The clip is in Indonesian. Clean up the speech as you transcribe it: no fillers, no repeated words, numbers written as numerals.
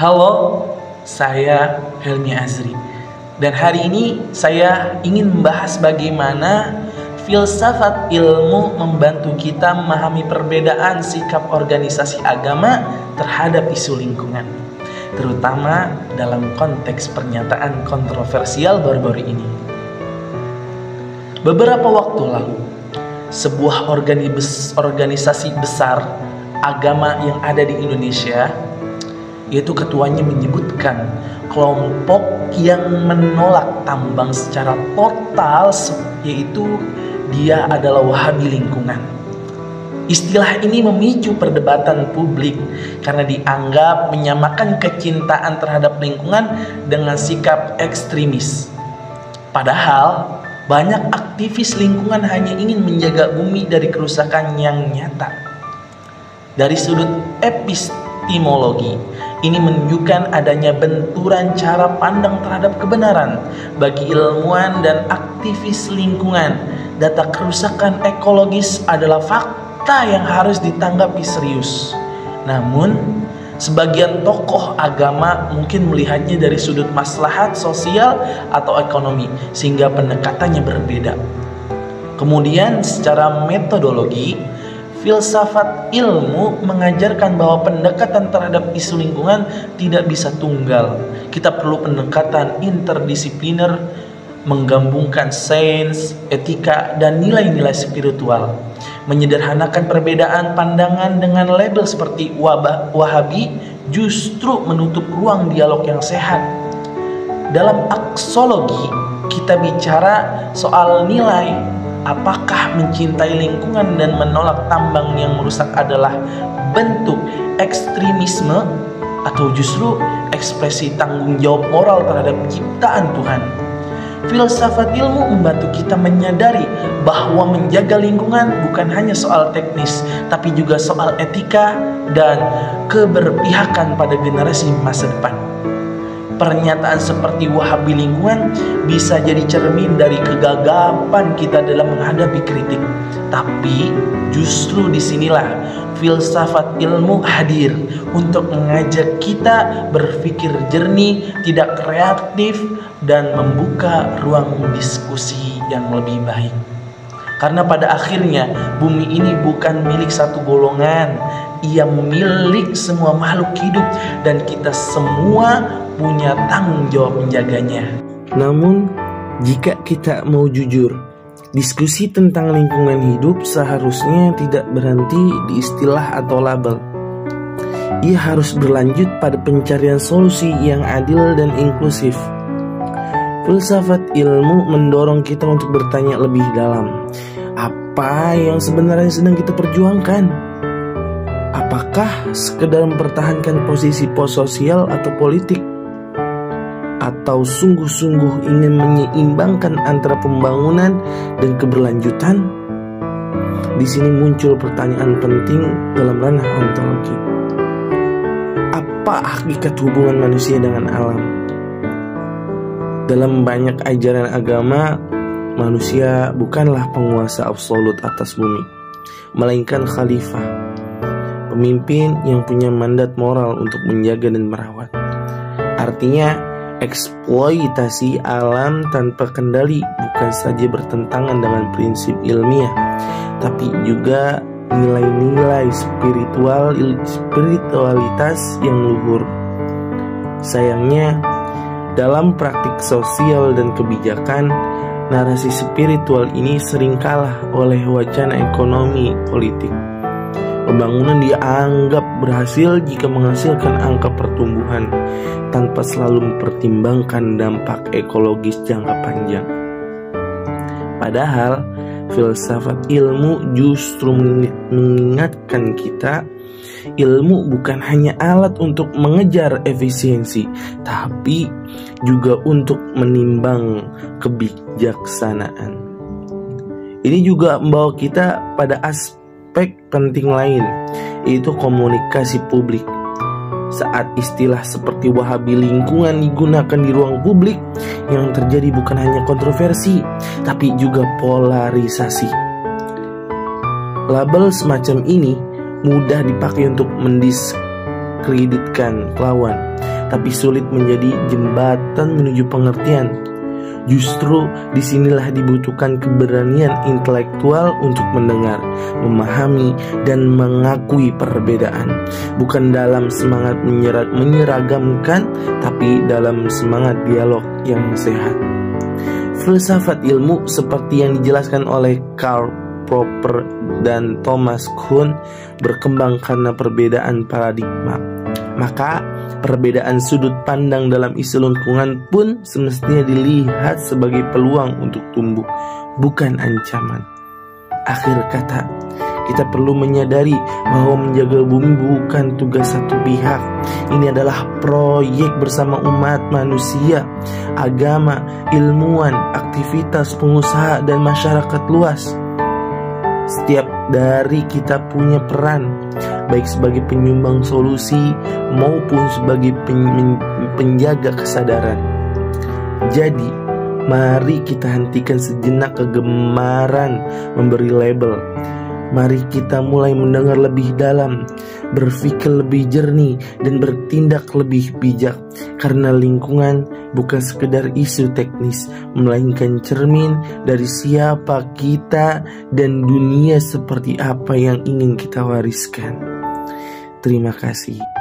Halo, saya Helmi Azri. Dan hari ini saya ingin membahas bagaimana filsafat ilmu membantu kita memahami perbedaan sikap organisasi agama terhadap isu lingkungan, terutama dalam konteks pernyataan kontroversial baru-baru ini. Beberapa waktu lalu, sebuah organisasi besar agama yang ada di Indonesia, yaitu ketuanya menyebutkan kelompok yang menolak tambang secara total, yaitu dia adalah Wahabi lingkungan. Istilah ini memicu perdebatan publik karena dianggap menyamakan kecintaan terhadap lingkungan dengan sikap ekstremis. Padahal banyak aktivis lingkungan hanya ingin menjaga bumi dari kerusakan yang nyata. Dari sudut epistemologi, ini menunjukkan adanya benturan cara pandang terhadap kebenaran. Bagi ilmuwan dan aktivis lingkungan, data kerusakan ekologis adalah fakta yang harus ditanggapi serius. Namun, sebagian tokoh agama mungkin melihatnya dari sudut maslahat sosial atau ekonomi, sehingga pendekatannya berbeda. Kemudian, secara metodologi, filsafat ilmu mengajarkan bahwa pendekatan terhadap isu lingkungan tidak bisa tunggal. Kita perlu pendekatan interdisipliner, menggabungkan sains, etika, dan nilai-nilai spiritual. Menyederhanakan perbedaan pandangan dengan label seperti Wahabi justru menutup ruang dialog yang sehat. Dalam aksologi, kita bicara soal nilai. Apakah mencintai lingkungan dan menolak tambang yang merusak adalah bentuk ekstremisme atau justru ekspresi tanggung jawab moral terhadap ciptaan Tuhan? Filsafat ilmu membantu kita menyadari bahwa menjaga lingkungan bukan hanya soal teknis, tapi juga soal etika dan keberpihakan pada generasi masa depan. Pernyataan seperti Wahabi lingkungan bisa jadi cermin dari kegagapan kita dalam menghadapi kritik. Tapi justru disinilah filsafat ilmu hadir untuk mengajak kita berpikir jernih, tidak kreatif, dan membuka ruang diskusi yang lebih baik. Karena pada akhirnya bumi ini bukan milik satu golongan, ia milik semua makhluk hidup dan kita semua punya tanggung jawab menjaganya. Namun, jika kita mau jujur, diskusi tentang lingkungan hidup seharusnya tidak berhenti di istilah atau label. Ia harus berlanjut pada pencarian solusi yang adil dan inklusif. Filsafat ilmu mendorong kita untuk bertanya lebih dalam. Apa yang sebenarnya sedang kita perjuangkan? Apakah sekedar mempertahankan posisi sosial atau politik? Atau sungguh-sungguh ingin menyeimbangkan antara pembangunan dan keberlanjutan? Di sini muncul pertanyaan penting dalam ranah ontologi. Apa hakikat hubungan manusia dengan alam? Dalam banyak ajaran agama, manusia bukanlah penguasa absolut atas bumi, melainkan khalifah, pemimpin yang punya mandat moral untuk menjaga dan merawat. Artinya, eksploitasi alam tanpa kendali bukan saja bertentangan dengan prinsip ilmiah, tapi juga nilai-nilai spiritualitas yang luhur. Sayangnya, dalam praktik sosial dan kebijakan, narasi spiritual ini sering kalah oleh wacana ekonomi politik. Pembangunan dianggap berhasil jika menghasilkan angka pertumbuhan tanpa selalu mempertimbangkan dampak ekologis jangka panjang. Padahal, filsafat ilmu justru mengingatkan kita, ilmu bukan hanya alat untuk mengejar efisiensi, tapi juga untuk menimbang kebijaksanaan. Ini juga membawa kita pada aspek penting lain, yaitu komunikasi publik. Saat istilah seperti Wahabi lingkungan digunakan di ruang publik, yang terjadi bukan hanya kontroversi, tapi juga polarisasi. Label semacam ini mudah dipakai untuk mendiskreditkan lawan, tapi sulit menjadi jembatan menuju pengertian. Justru disinilah dibutuhkan keberanian intelektual untuk mendengar, memahami, dan mengakui perbedaan. Bukan dalam semangat menyeragamkan, tapi dalam semangat dialog yang sehat. Filsafat ilmu seperti yang dijelaskan oleh Karl Popper dan Thomas Kuhn berkembang karena perbedaan paradigma. Maka perbedaan sudut pandang dalam isu lingkungan pun semestinya dilihat sebagai peluang untuk tumbuh, bukan ancaman. Akhir kata, kita perlu menyadari bahwa menjaga bumi bukan tugas satu pihak. Ini adalah proyek bersama umat manusia, agama, ilmuwan, aktivitas pengusaha, dan masyarakat luas. Setiap dari kita punya peran, baik sebagai penyumbang solusi maupun sebagai penjaga kesadaran. Jadi, mari kita hentikan sejenak kegemaran memberi label. Mari kita mulai mendengar lebih dalam, berpikir lebih jernih, dan bertindak lebih bijak. Karena lingkungan bukan sekedar isu teknis, melainkan cermin dari siapa kita dan dunia seperti apa yang ingin kita wariskan. Terima kasih.